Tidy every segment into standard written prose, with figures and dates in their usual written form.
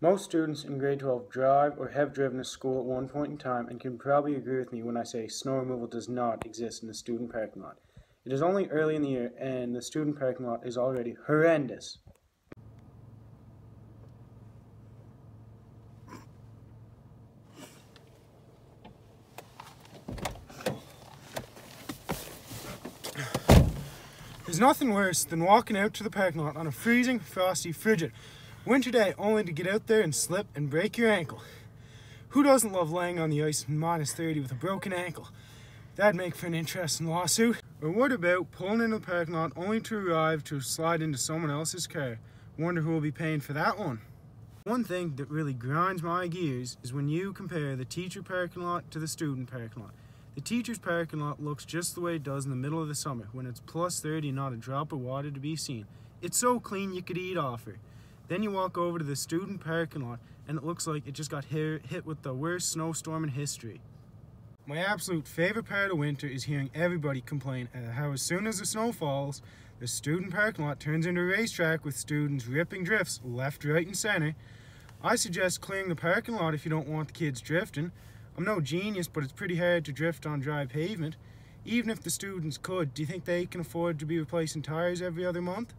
Most students in grade 12 drive or have driven to school at one point in time and can probably agree with me when I say snow removal does not exist in the student parking lot. It is only early in the year and the student parking lot is already horrendous. There's nothing worse than walking out to the parking lot on a freezing, frosty, frigid winter day only to get out there and slip and break your ankle. Who doesn't love laying on the ice in -30 with a broken ankle? That'd make for an interesting lawsuit. Or what about pulling into the parking lot only to arrive to slide into someone else's car? Wonder who will be paying for that one. One thing that really grinds my gears is when you compare the teacher parking lot to the student parking lot. The teacher's parking lot looks just the way it does in the middle of the summer when it's +30 and not a drop of water to be seen. It's so clean you could eat off her. Then you walk over to the student parking lot and it looks like it just got hit with the worst snowstorm in history. My absolute favorite part of winter is hearing everybody complain how as soon as the snow falls, the student parking lot turns into a racetrack with students ripping drifts left, right, and center. I suggest clearing the parking lot if you don't want the kids drifting. I'm no genius, but it's pretty hard to drift on dry pavement. Even if the students could, do you think they can afford to be replacing tires every other month?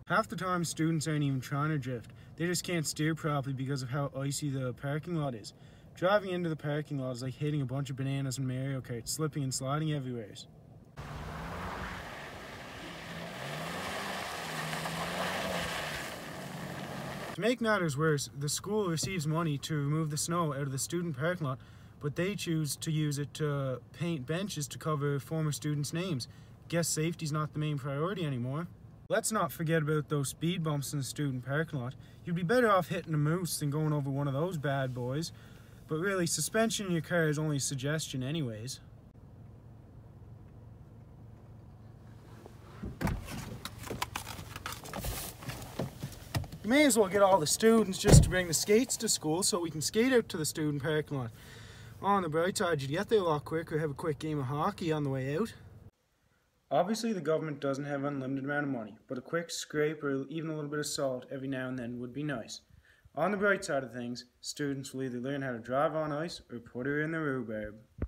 Half the time students aren't even trying to drift. They just can't steer properly because of how icy the parking lot is. Driving into the parking lot is like hitting a bunch of bananas in Mario Kart, slipping and sliding everywhere. To make matters worse, the school receives money to remove the snow out of the student parking lot, but they choose to use it to paint benches to cover former students' names. Guess safety's not the main priority anymore. Let's not forget about those speed bumps in the student parking lot. You'd be better off hitting a moose than going over one of those bad boys. But really, suspension in your car is only a suggestion anyways. You may as well get all the students just to bring the skates to school so we can skate out to the student parking lot. On the bright side, you'd get there a lot quicker, have a quick game of hockey on the way out. Obviously, the government doesn't have an unlimited amount of money, but a quick scrape or even a little bit of salt every now and then would be nice. On the bright side of things, students will either learn how to drive on ice or put her in the rhubarb.